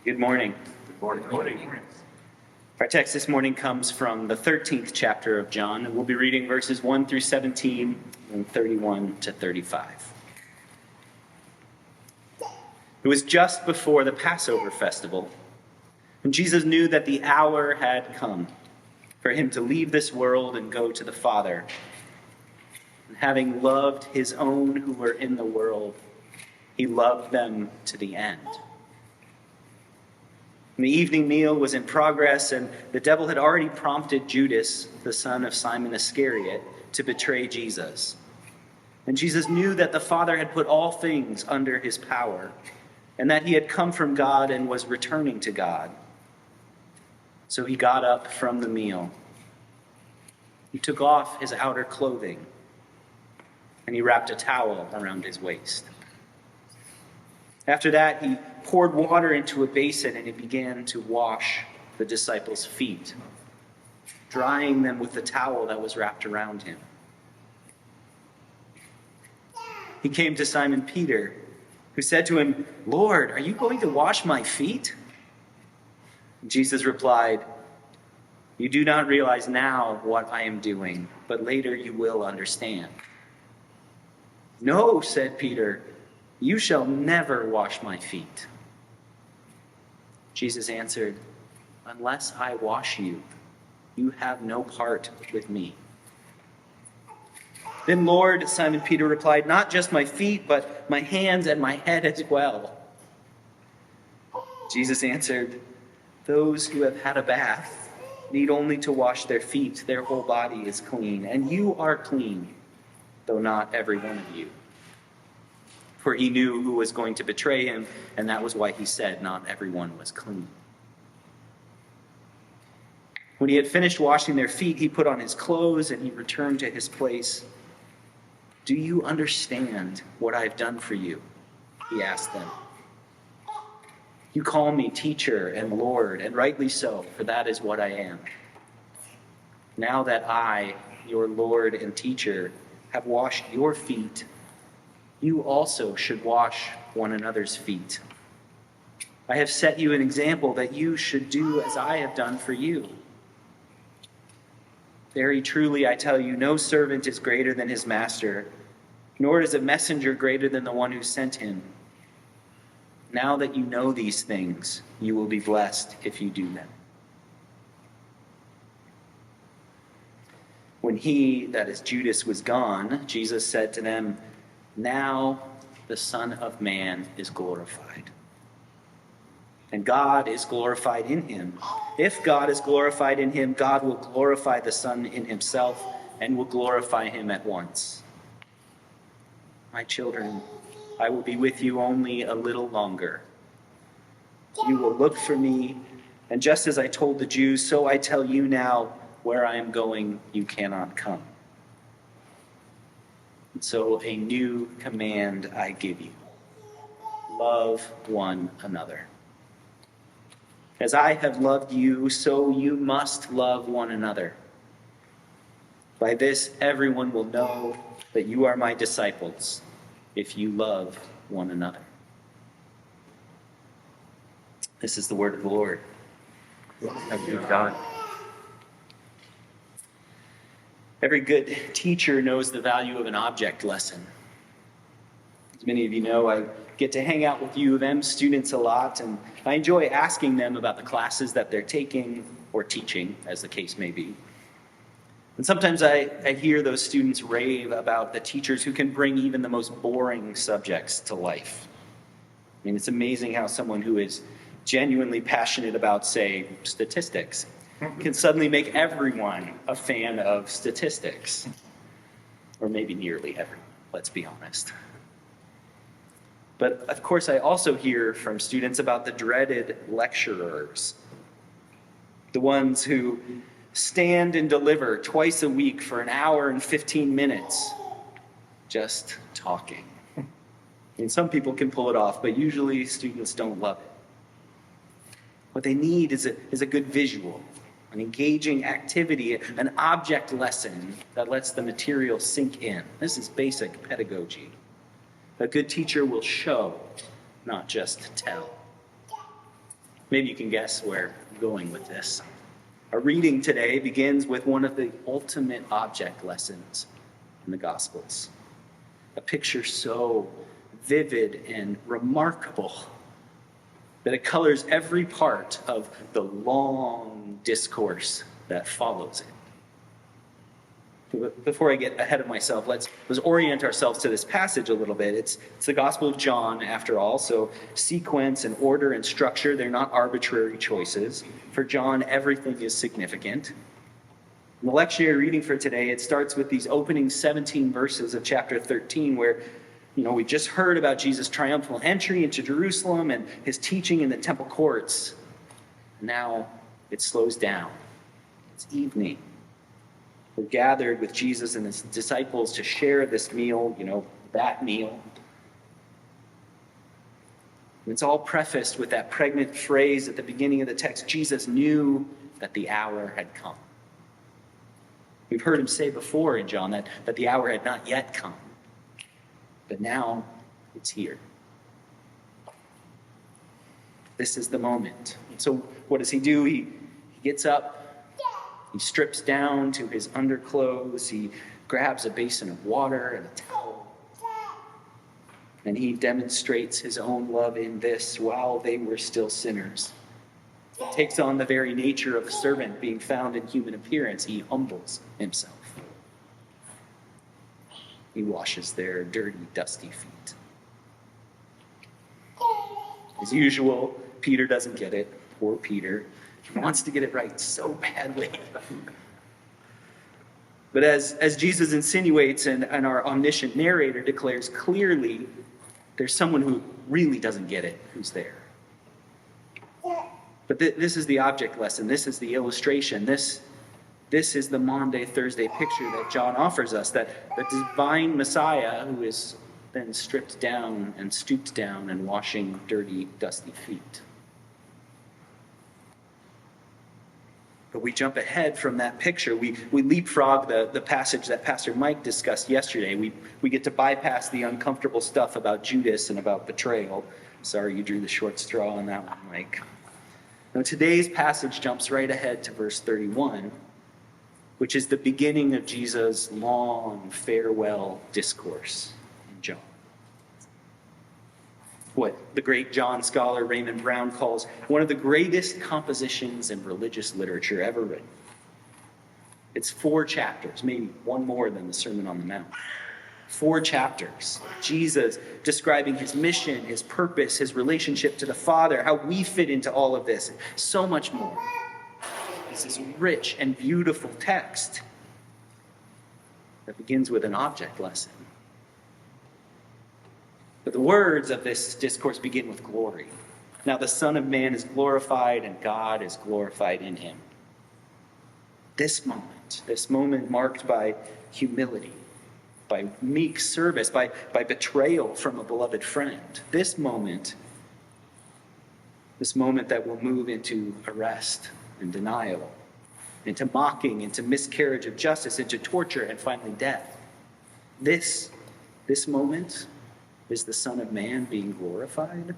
Good morning. Good morning. Good morning. Our text this morning comes from the 13th chapter of John, and we'll be reading verses 1 through 17 and 31 to 35. It was just before the Passover festival, and Jesus knew that the hour had come for him to leave this world and go to the Father. And having loved his own who were in the world, he loved them to the end. And the evening meal was in progress, and the devil had already prompted Judas, the son of Simon Iscariot, to betray Jesus. And Jesus knew that the Father had put all things under his power, and that he had come from God and was returning to God. So he got up from the meal. He took off his outer clothing, and he wrapped a towel around his waist. After that, he poured water into a basin and he began to wash the disciples' feet, drying them with the towel that was wrapped around him. He came to Simon Peter, who said to him, "Lord, are you going to wash my feet?" Jesus replied, "You do not realize now what I am doing, but later you will understand." "No," said Peter, "you shall never wash my feet." Jesus answered, "Unless I wash you, you have no part with me." "Then, Lord," Simon Peter replied, "not just my feet, but my hands and my head as well." Jesus answered, "Those who have had a bath need only to wash their feet. Their whole body is clean, and you are clean, though not every one of you." For he knew who was going to betray him, and that was why he said not everyone was clean. When he had finished washing their feet, he put on his clothes and he returned to his place. "Do you understand what I've done for you?" he asked them. "You call me teacher and Lord, and rightly so, for that is what I am. Now that I, your Lord and teacher, have washed your feet, you also should wash one another's feet. I have set you an example that you should do as I have done for you. Very truly, I tell you, no servant is greater than his master, nor is a messenger greater than the one who sent him. Now that you know these things, you will be blessed if you do them." When he, that is Judas, was gone, Jesus said to them, "Now the Son of Man is glorified, and God is glorified in him. If God is glorified in him, God will glorify the Son in himself and will glorify him at once. My children, I will be with you only a little longer. You will look for me, and just as I told the Jews, so I tell you now, where I am going, you cannot come. And so a new command I give you: love one another. As I have loved you, so you must love one another. By this, everyone will know that you are my disciples, if you love one another." This is the word of the Lord. Thank you, God. Every good teacher knows the value of an object lesson. As many of you know, I get to hang out with U of M students a lot, and I enjoy asking them about the classes that they're taking or teaching, as the case may be. And sometimes I hear those students rave about the teachers who can bring even the most boring subjects to life. I mean, it's amazing how someone who is genuinely passionate about, say, statistics can suddenly make everyone a fan of statistics. Or maybe nearly everyone, let's be honest. But of course, I also hear from students about the dreaded lecturers, the ones who stand and deliver twice a week for an hour and 15 minutes, just talking. I mean, some people can pull it off, but usually students don't love it. What they need is a good visual, an engaging activity, an object lesson that lets the material sink in. This is basic pedagogy. A good teacher will show, not just tell. Maybe you can guess where I'm going with this. Our reading today begins with one of the ultimate object lessons in the Gospels. A picture so vivid and remarkable that it colors every part of the long discourse that follows it. Before I get ahead of myself, let's orient ourselves to this passage a little bit. It's the Gospel of John, after all, so sequence and order and structure, they're not arbitrary choices. For John, everything is significant. In the lectionary reading for today, it starts with these opening 17 verses of chapter 13, where we just heard about Jesus' triumphal entry into Jerusalem and his teaching in the temple courts. Now it slows down. It's evening. We're gathered with Jesus and his disciples to share this meal, that meal. And it's all prefaced with that pregnant phrase at the beginning of the text: Jesus knew that the hour had come. We've heard him say before in John that the hour had not yet come. But now it's here. This is the moment. And so what does he do? He gets up. He strips down to his underclothes. He grabs a basin of water and a towel. And he demonstrates his own love in this while they were still sinners. He takes on the very nature of a servant, being found in human appearance. He humbles himself. He washes their dirty, dusty feet. As usual, Peter doesn't get it. Poor Peter. He wants to get it right so badly. But as Jesus insinuates and our omniscient narrator declares clearly, there's someone who really doesn't get it who's there. But this is the object lesson. This is the illustration. This is the Maundy Thursday picture that John offers us, that the divine Messiah who is then stripped down and stooped down and washing dirty, dusty feet. But we jump ahead from that picture. We leapfrog the passage that Pastor Mike discussed yesterday. We get to bypass the uncomfortable stuff about Judas and about betrayal. Sorry you drew the short straw on that one, Mike. Now, today's passage jumps right ahead to verse 31, which is the beginning of Jesus' long farewell discourse in John. What the great John scholar Raymond Brown calls one of the greatest compositions in religious literature ever written. It's 4 chapters, maybe one more than the Sermon on the Mount. 4 chapters. Jesus describing his mission, his purpose, his relationship to the Father, how we fit into all of this, so much more. This is rich and beautiful text that begins with an object lesson. But the words of this discourse begin with glory. Now the Son of Man is glorified and God is glorified in him. This moment marked by humility, by meek service, by betrayal from a beloved friend. This moment that will move into arrest and denial, into mocking, into miscarriage of justice, into torture, and finally death. This moment is the Son of Man being glorified.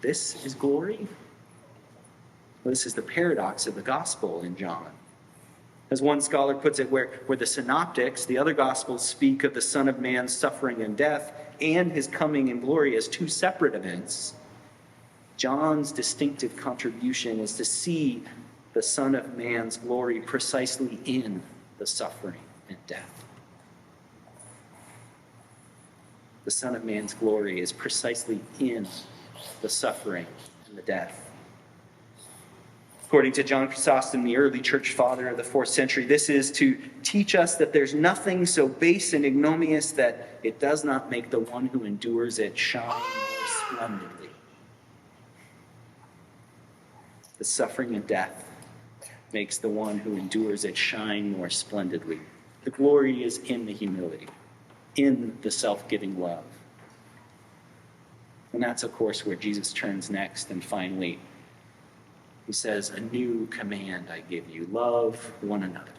This is glory. Well, this is the paradox of the gospel in John. As one scholar puts it, where the synoptics, the other gospels, speak of the Son of Man's suffering and death and his coming in glory as 2 separate events, John's distinctive contribution is to see the Son of Man's glory precisely in the suffering and death. The Son of Man's glory is precisely in the suffering and the death. According to John Chrysostom, the early church father of the 4th century, this is to teach us that there's nothing so base and ignominious that it does not make the one who endures it shine more splendidly. The suffering and death makes the one who endures it shine more splendidly. The glory is in the humility, in the self-giving love. And that's, of course, where Jesus turns next, and finally he says, "A new command I give you, love one another.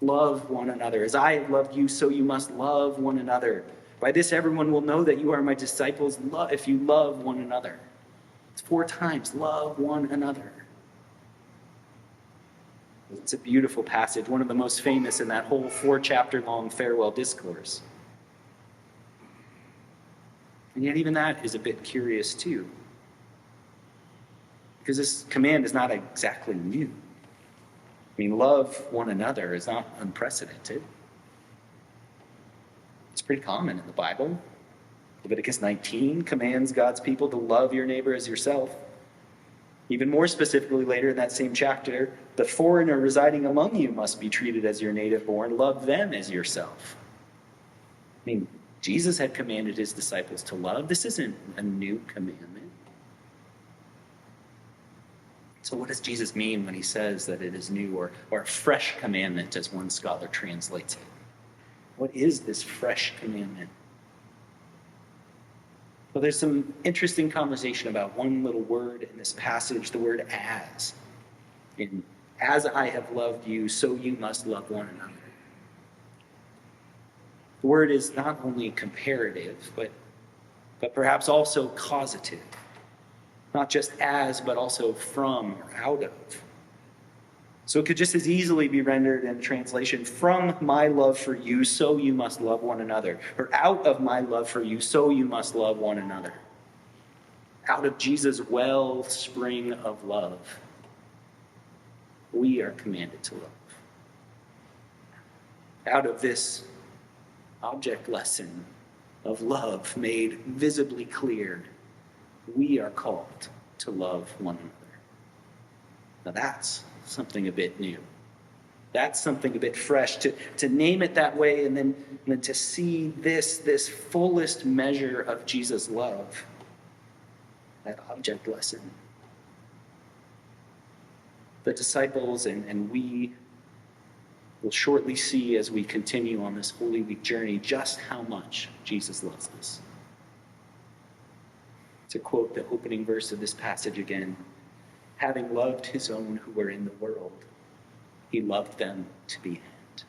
Love one another. As I have loved you, so you must love one another. By this everyone will know that you are my disciples, if you love one another." It's 4 times, love one another. It's a beautiful passage, one of the most famous in that whole 4-chapter-long farewell discourse. And yet even that is a bit curious too. Because this command is not exactly new. I mean, love one another is not unprecedented. It's pretty common in the Bible. Leviticus 19 commands God's people to love your neighbor as yourself. Even more specifically, later in that same chapter, the foreigner residing among you must be treated as your native born. Love them as yourself. I mean, Jesus had commanded his disciples to love. This isn't a new commandment. So what does Jesus mean when he says that it is new or a fresh commandment, as one scholar translates it? What is this fresh commandment? Well, there's some interesting conversation about one little word in this passage, the word as. As I have loved you, so you must love one another. The word is not only comparative, but perhaps also causative. Not just as, but also from or out of. So it could just as easily be rendered in translation, from my love for you, so you must love one another. Or out of my love for you, so you must love one another. Out of Jesus' wellspring of love, we are commanded to love. Out of this object lesson of love made visibly clear, we are called to love one another. Now that's something a bit new. That's something a bit fresh. To name it that way and then to see this fullest measure of Jesus' love, that object lesson. The disciples and we will shortly see as we continue on this Holy Week journey just how much Jesus loves us. To quote the opening verse of this passage again, having loved his own who were in the world, he loved them to the end,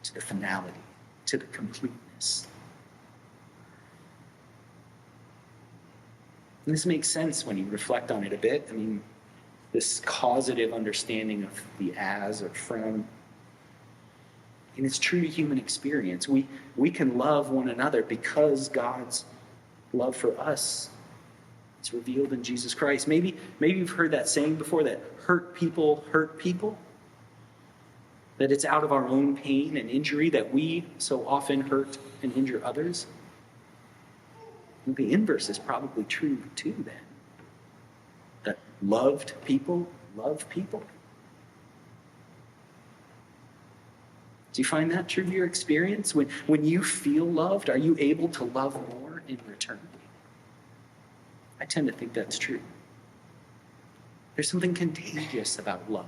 to the finality, to the completeness. And this makes sense when you reflect on it a bit. I mean, this causative understanding of the as or from. In its true human experience, we can love one another because God's love for us is revealed in Jesus Christ. Maybe you've heard that saying before, that hurt people hurt people. That it's out of our own pain and injury that we so often hurt and injure others. And the inverse is probably true too then. That loved people love people. Do you find that true to your experience? When you feel loved, are you able to love more in return? I tend to think that's true. There's something contagious about love.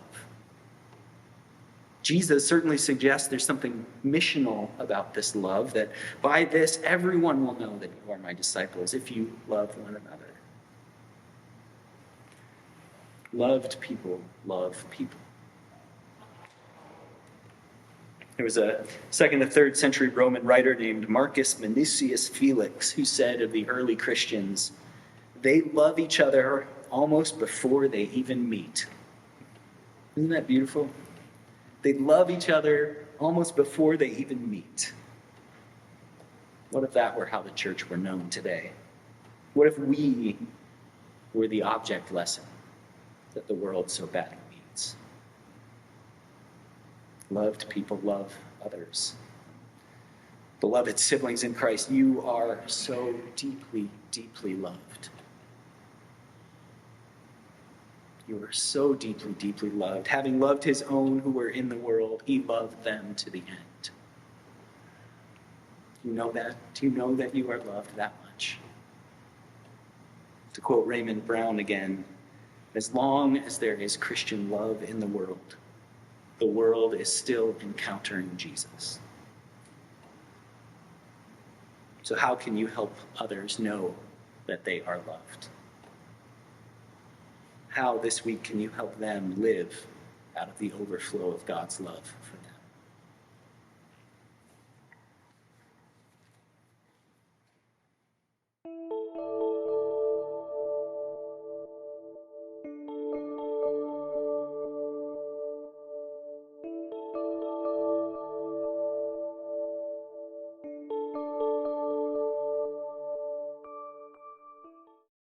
Jesus certainly suggests there's something missional about this love, that by this everyone will know that you are my disciples if you love one another. Loved people love people. There was a 2nd to 3rd century Roman writer named Marcus Minucius Felix who said of the early Christians, they love each other almost before they even meet. Isn't that beautiful? They love each other almost before they even meet. What if that were how the church were known today? What if we were the object lesson that the world so badly needs? Loved people love others. Beloved siblings in Christ, you are so deeply, deeply loved. You are so deeply, deeply loved. Having loved his own who were in the world, he loved them to the end. Do you know that? Do you know that you are loved that much? To quote Raymond Brown again, as long as there is Christian love in the world is still encountering Jesus. So how can you help others know that they are loved? How this week can you help them live out of the overflow of God's love for them?